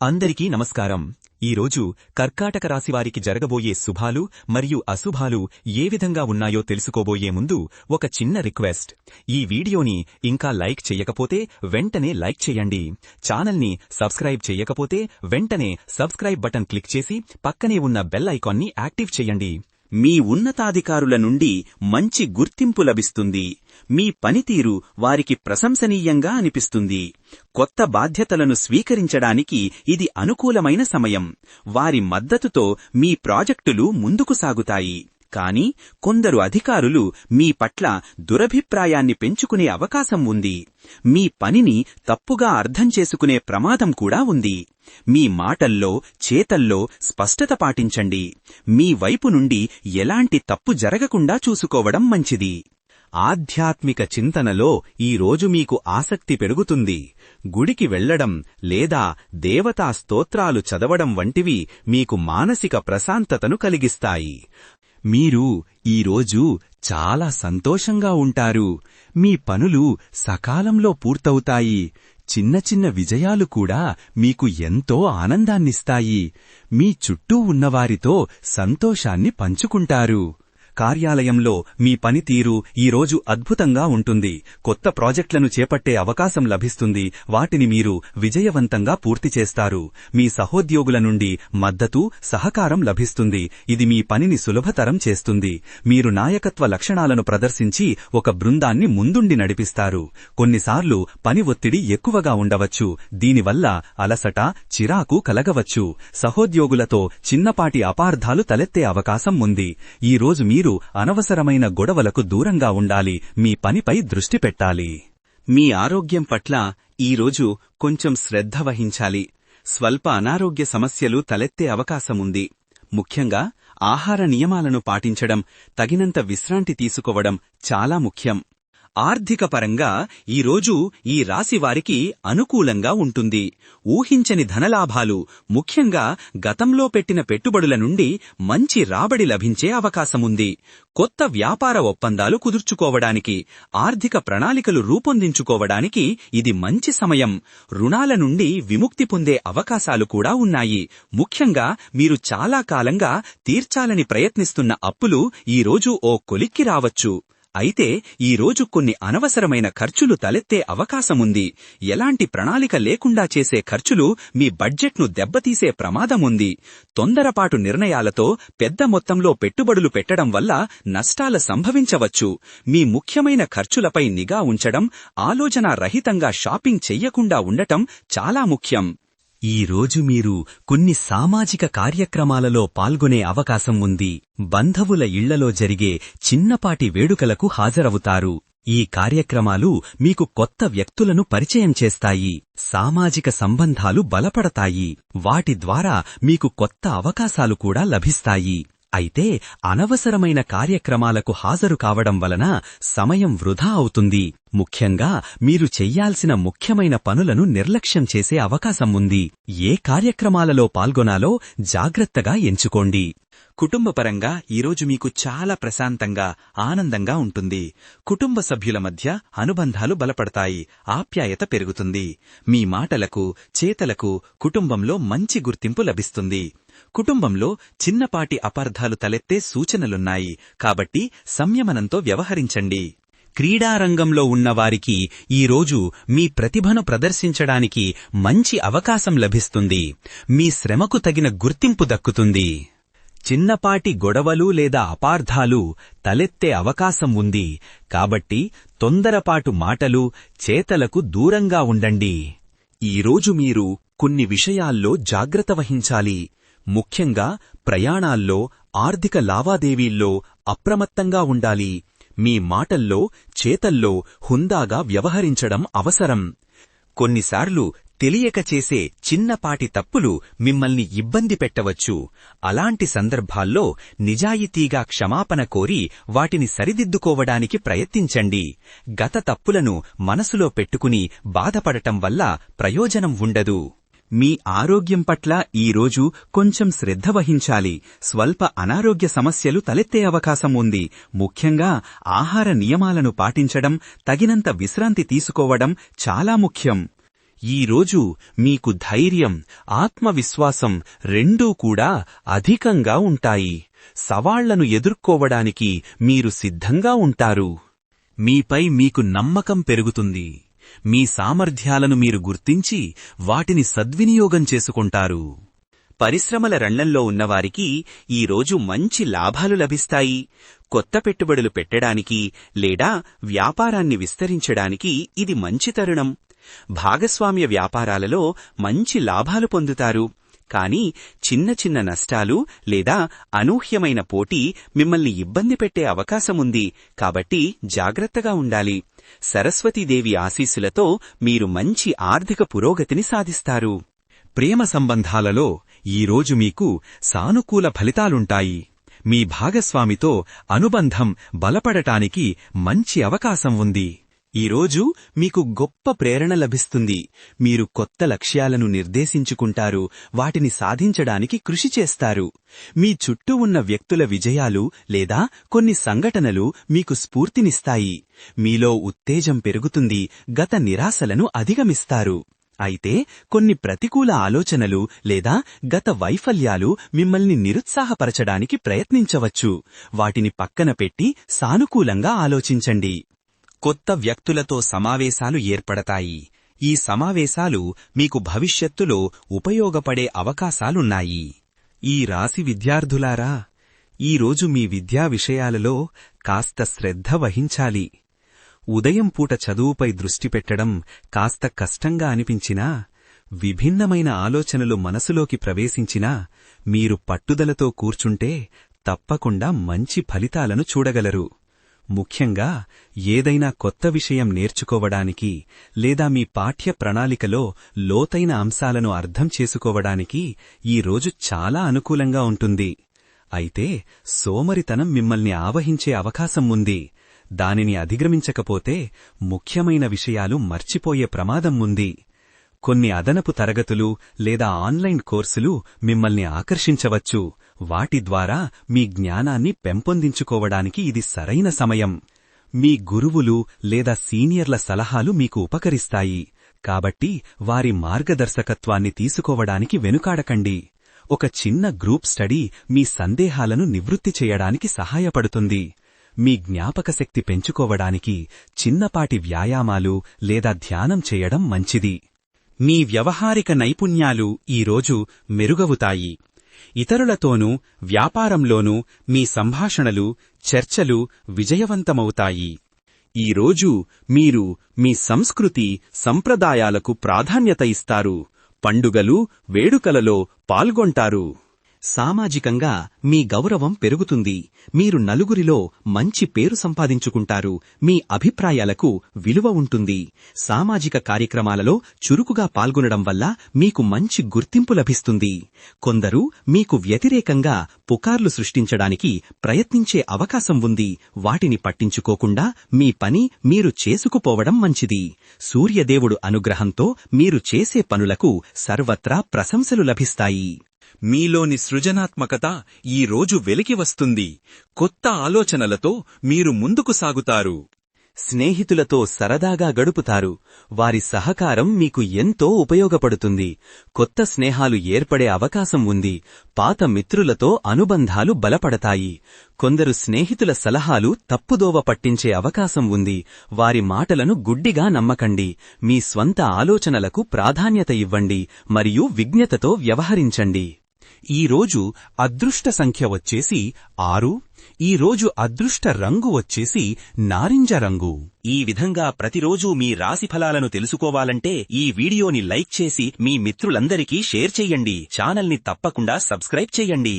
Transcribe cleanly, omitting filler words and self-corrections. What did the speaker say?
అందరికీ నమస్కారం. ఈరోజు కర్కాటక రాశివారికి జరగబోయే శుభాలు మరియు అశుభాలు ఏ విధంగా ఉన్నాయో తెలుసుకోబోయే ముందు ఒక చిన్న రిక్వెస్ట్. ఈ వీడియోని ఇంకా లైక్ చెయ్యకపోతే వెంటనే లైక్ చేయండి. ఛానల్ని సబ్స్క్రైబ్ చెయ్యకపోతే వెంటనే సబ్స్క్రైబ్ బటన్ క్లిక్ చేసి పక్కనే ఉన్న బెల్ ఐకాన్ని యాక్టివ్ చేయండి. మీ ఉన్నతాధికారుల నుండి మంచి గుర్తింపు లభిస్తుంది. మీ పనితీరు వారికి ప్రశంసనీయంగా అనిపిస్తుంది. కొత్త బాధ్యతలను స్వీకరించడానికి ఇది అనుకూలమైన సమయం. వారి మద్దతుతో మీ ప్రాజెక్టులు ముందుకు సాగుతాయి. కానీ కొందరు అధికారులు మీ పట్ల దురభిప్రాయాన్ని పెంచుకునే అవకాశం ఉంది. మీ పనిని తప్పుగా అర్థం చేసుకునే ప్రమాదం కూడా ఉంది. మీ మాటల్లో, చేతల్లో స్పష్టత పాటించండి. మీ వైపు నుండి ఎలాంటి తప్పు జరగకుండా చూసుకోవడం మంచిది. ఆధ్యాత్మిక చింతనలో ఈరోజు మీకు ఆసక్తి పెరుగుతుంది. గుడికి వెళ్లడం లేదా దేవతా స్తోత్రాలు చదవడం వంటివి మీకు మానసిక ప్రశాంతతను కలిగిస్తాయి. మీరు ఈరోజు చాలా సంతోషంగా ఉంటారు. మీ పనులు సకాలంలో పూర్తవుతాయి. చిన్న చిన్న విజయాలు కూడా మీకు ఎంతో ఆనందాన్నిస్తాయి. మీ చుట్టూ ఉన్నవారితో సంతోషాన్ని పంచుకుంటారు. కార్యాలయంలో మీ పనితీరు ఈరోజు అద్భుతంగా ఉంటుంది. కొత్త ప్రాజెక్టులను చేపట్టే అవకాశం లభిస్తుంది. వాటిని మీరు విజయవంతంగా పూర్తి చేస్తారు. మీ సహోద్యోగుల నుండి మద్దతు, సహకారం లభిస్తుంది. ఇది మీ పనిని సులభతరం చేస్తుంది. మీరు నాయకత్వ లక్షణాలను ప్రదర్శించి ఒక బృందాన్ని ముందుండి నడిపిస్తారు. కొన్నిసార్లు పని ఒత్తిడి ఎక్కువగా ఉండవచ్చు. దీనివల్ల అలసట, చిరాకు కలగవచ్చు. సహోద్యోగులతో చిన్నపాటి అపార్థాలు తలెత్తే అవకాశం ఉంది. ఈరోజు మీరు అనవసరమైన గొడవలకు దూరంగా ఉండాలి. మీ పనిపై దృష్టి పెట్టాలి. మీ ఆరోగ్యం పట్ల ఈరోజు కొంచెం శ్రద్ధ వహించాలి. స్వల్ప అనారోగ్య సమస్యలు తలెత్తే అవకాశముంది. ముఖ్యంగా ఆహార నియమాలను పాటించడం, తగినంత విశ్రాంతి తీసుకోవడం చాలా ముఖ్యం. ఆర్థికపరంగా ఈరోజు ఈ రాశివారికి అనుకూలంగా ఉంటుంది. ఊహించని ధనలాభాలు, ముఖ్యంగా గతంలో పెట్టిన పెట్టుబడుల నుండి మంచి రాబడి లభించే అవకాశముంది. కొత్త వ్యాపార ఒప్పందాలు కుదుర్చుకోవడానికి, ఆర్థిక ప్రణాళికలు రూపొందించుకోవడానికి ఇది మంచి సమయం. రుణాల నుండి విముక్తి పొందే అవకాశాలు కూడా ఉన్నాయి. ముఖ్యంగా మీరు చాలా కాలంగా తీర్చాలని ప్రయత్నిస్తున్న అప్పులు ఈరోజు ఓ కొలిక్కి రావచ్చు. అయితే ఈరోజు కొన్ని అనవసరమైన ఖర్చులు తలెత్తే అవకాశముంది. ఎలాంటి ప్రణాళిక లేకుండా చేసే ఖర్చులు మీ బడ్జెట్ను దెబ్బతీసే ప్రమాదముంది. తొందరపాటు నిర్ణయాలతో పెద్ద మొత్తంలో పెట్టుబడులు పెట్టడం వల్ల నష్టాలు సంభవించవచ్చు. మీ ముఖ్యమైన ఖర్చులపై నిఘా ఉంచడం, ఆలోచనారహితంగా షాపింగ్ చెయ్యకుండా ఉండటం చాలా ముఖ్యం. ఈరోజు మీరు కొన్ని సామాజిక కార్యక్రమాలలో పాల్గొనే అవకాశం ఉంది. బంధువుల ఇళ్లలో జరిగే చిన్నపాటి వేడుకలకు హాజరవుతారు. ఈ కార్యక్రమాలు మీకు కొత్త వ్యక్తులను పరిచయం చేస్తాయి. సామాజిక సంబంధాలు బలపడతాయి. వాటి ద్వారా మీకు కొత్త అవకాశాలు కూడా లభిస్తాయి. అయితే అనవసరమైన కార్యక్రమాలకు హాజరు కావడం వలన సమయం వృధా అవుతుంది. ముఖ్యంగా మీరు చెయ్యాల్సిన ముఖ్యమైన పనులను నిర్లక్ష్యం చేసే అవకాశం ఉంది. ఏ కార్యక్రమాలలో పాల్గొనాలో జాగ్రత్తగా ఎంచుకోండి. కుటుంబపరంగా ఈరోజు మీకు చాలా ప్రశాంతంగా, ఆనందంగా ఉంటుంది. కుటుంబ సభ్యుల మధ్య అనుబంధాలు బలపడతాయి. ఆప్యాయత పెరుగుతుంది. మీ మాటలకు, చేతలకు కుటుంబంలో మంచి గుర్తింపు లభిస్తుంది. కుటుంబంలో చిన్నపాటి అపార్థాలు తలెత్తే సూచనలున్నాయి. కాబట్టి సంయమనంతో వ్యవహరించండి. క్రీడారంగంలో ఉన్నవారికి ఈరోజు మీ ప్రతిభను ప్రదర్శించడానికి మంచి అవకాశం లభిస్తుంది. మీ శ్రమకు తగిన గుర్తింపు దక్కుతుంది. చిన్నపాటి గొడవలు లేదా అపార్థాలు తలెత్తే అవకాశం ఉంది. కాబట్టి తొందరపాటు మాటలు, చేతలకు దూరంగా ఉండండి. ఈరోజు మీరు కొన్ని విషయాల్లో జాగ్రత్త వహించాలి. ముఖ్యంగా ప్రయాణాల్లో, ఆర్థిక లావాదేవీల్లో అప్రమత్తంగా ఉండాలి. మీ మాటల్లో, చేతల్లో హుందాగా వ్యవహరించడం అవసరం. కొన్నిసార్లు తెలియక చేసే చిన్నపాటి తప్పులు మిమ్మల్ని ఇబ్బంది పెట్టవచ్చు. అలాంటి సందర్భాల్లో నిజాయితీగా క్షమాపణ కోరి వాటిని సరిదిద్దుకోవడానికి ప్రయత్నించండి. గత తప్పులను మనసులో పెట్టుకుని బాధపడటం వల్ల ప్రయోజనం ఉండదు. మీ ఆరోగ్యం పట్ల ఈరోజు కొంచెం శ్రద్ధ వహించాలి. స్వల్ప అనారోగ్య సమస్యలు తలెత్తే అవకాశం ఉంది. ముఖ్యంగా ఆహార నియమాలను పాటించడం, తగినంత విశ్రాంతి తీసుకోవడం చాలా ముఖ్యం. ఈరోజు మీకు ధైర్యం, ఆత్మవిశ్వాసం రెండూ కూడా అధికంగా ఉంటాయి. సవాళ్లను ఎదుర్కోవడానికి మీరు సిద్ధంగా ఉంటారు. మీపై మీకు నమ్మకం పెరుగుతుంది. మీ సామర్థ్యాలను మీరు గుర్తించి వాటిని సద్వినియోగం చేసుకుంటారు. పరిశ్రమల రంగంలో ఉన్నవారికి ఈరోజు మంచి లాభాలు లభిస్తాయి. కొత్త పెట్టుబడులు పెట్టడానికి లేదా వ్యాపారాన్ని విస్తరించడానికి ఇది మంచి తరుణం. భాగస్వామ్య వ్యాపారాలలో మంచి లాభాలు పొందుతారు. కానీ చిన్న చిన్న నష్టాలు లేదా అనూహ్యమైన పోటీ మిమ్మల్ని ఇబ్బంది పెట్టే అవకాశముంది. కాబట్టి జాగ్రత్తగా ఉండాలి. సరస్వతీదేవి ఆశీస్సులతో మీరు మంచి ఆర్థిక పురోగతిని సాధిస్తారు. ప్రేమ సంబంధాలలో ఈరోజు మీకు సానుకూల ఫలితాలుంటాయి. మీ భాగస్వామితో అనుబంధం బలపడటానికి మంచి అవకాశం ఉంది. ఈరోజు మీకు గొప్ప ప్రేరణ లభిస్తుంది. మీరు కొత్త లక్ష్యాలను నిర్దేశించుకుంటారు, వాటిని సాధించడానికి కృషి చేస్తారు. మీ చుట్టూ ఉన్న వ్యక్తుల విజయాలు లేదా కొన్ని సంఘటనలు మీకు స్ఫూర్తినిస్తాయి. మీలో ఉత్తేజం పెరుగుతుంది, గత నిరాశలను అధిగమిస్తారు. అయితే కొన్ని ప్రతికూల ఆలోచనలు లేదా గత వైఫల్యాలు మిమ్మల్ని నిరుత్సాహపరచడానికి ప్రయత్నించవచ్చు. వాటిని పక్కన పెట్టి సానుకూలంగా ఆలోచించండి. కొత్త వ్యక్తులతో సమావేశాలు ఏర్పడతాయి. ఈ సమావేశాలు మీకు భవిష్యత్తులో ఉపయోగపడే అవకాశాలున్నాయి. ఈ రాశి విద్యార్థులారా, ఈరోజు మీ విద్యా విషయాలలో కాస్త శ్రద్ధ వహించాలి. ఉదయం పూట చదువుపై దృష్టి పెట్టడం కాస్త కష్టంగా అనిపించినా, విభిన్నమైన ఆలోచనలు మనసులోకి ప్రవేశించినా మీరు పట్టుదలతో కూర్చుంటే తప్పకుండా మంచి ఫలితాలను చూడగలరు. ముఖ్యంగా ఏదైనా కొత్త విషయం నేర్చుకోవడానికి లేదా మీ పాఠ్య ప్రణాళికలో లోతైన అంశాలను అర్థం చేసుకోవడానికి ఈ రోజు చాలా అనుకూలంగా ఉంటుంది. అయితే సోమరితనం మిమ్మల్ని ఆవహించే అవకాశం ఉంది. దానిని అధిగమించకపోతే ముఖ్యమైన విషయాలు మర్చిపోయే ప్రమాదం ఉంది. కొన్ని అదనపు తరగతులు లేదా ఆన్లైన్ కోర్సులు మిమ్మల్ని ఆకర్షించవచ్చు. వాటి ద్వారా మీ జ్ఞానాన్ని పెంపొందించుకోవడానికి ఇది సరైన సమయం. మీ గురువులు లేదా సీనియర్ల సలహాలు మీకు ఉపకరిస్తాయి. కాబట్టి వారి మార్గదర్శకత్వాన్ని తీసుకోవడానికి వెనుకాడకండి. ఒక చిన్న గ్రూప్ స్టడీ మీ సందేహాలను నివృత్తి చేయడానికి సహాయపడుతుంది. మీ జ్ఞాపకశక్తి పెంచుకోవడానికి చిన్నపాటి వ్యాయామాలు లేదా ధ్యానం చేయడం మంచిది. మీ వ్యవహారిక నైపుణ్యాలు ఈరోజు మెరుగవుతాయి. ఇతరులతోనూ వ్యాపారంలోనూ మీ సంభాషణలు, చర్చలు విజయవంతమవుతాయి. ఈరోజు మీరు మీ సంస్కృతి, సంప్రదాయాలకు ప్రాధాన్యత ఇస్తారు. పండుగలు, వేడుకలలో పాల్గొంటారు. సామాజికంగా మీ గౌరవం పెరుగుతుంది. మీరు నలుగురిలో మంచి పేరు సంపాదించుకుంటారు. మీ అభిప్రాయాలకు విలువ ఉంటుంది. సామాజిక కార్యక్రమాలలో చురుకుగా పాల్గొనడం వల్ల మీకు మంచి గుర్తింపు లభిస్తుంది. కొందరు మీకు వ్యతిరేకంగా పుకార్లు సృష్టించడానికి ప్రయత్నించే అవకాశం ఉంది. వాటిని పట్టించుకోకుండా మీ పని మీరు చేసుకుపోవడం మంచిది. సూర్యదేవుడు అనుగ్రహంతో మీరు చేసే పనులకు సర్వత్రా ప్రశంసలు లభిస్తాయి. మీలోని సృజనాత్మకత ఈరోజు వెలికి వస్తుంది. కొత్త ఆలోచనలతో మీరు ముందుకు సాగుతారు. స్నేహితులతో సరదాగా గడుపుతారు. వారి సహకారం మీకు ఎంతో ఉపయోగపడుతుంది. కొత్త స్నేహాలు ఏర్పడే అవకాశం ఉంది. పాత మిత్రులతో అనుబంధాలు బలపడతాయి. కొందరు స్నేహితుల సలహాలు తప్పుదోవ పట్టించే అవకాశం ఉంది. వారి మాటలను గుడ్డిగా నమ్మకండి. మీ స్వంత ఆలోచనలకు ప్రాధాన్యత ఇవ్వండి మరియు విజ్ఞతతో వ్యవహరించండి. ఈరోజు అదృష్ట సంఖ్య వచ్చేసి 6. ఈరోజు అదృష్ట రంగు వచ్చేసి నారింజ రంగు. ఈ విధంగా ప్రతిరోజూ మీ రాశి ఫలాలను తెలుసుకోవాలంటే ఈ వీడియోని లైక్ చేసి మీ మిత్రులందరికీ షేర్ చెయ్యండి. ఛానల్ని తప్పకుండా సబ్స్క్రైబ్ చెయ్యండి.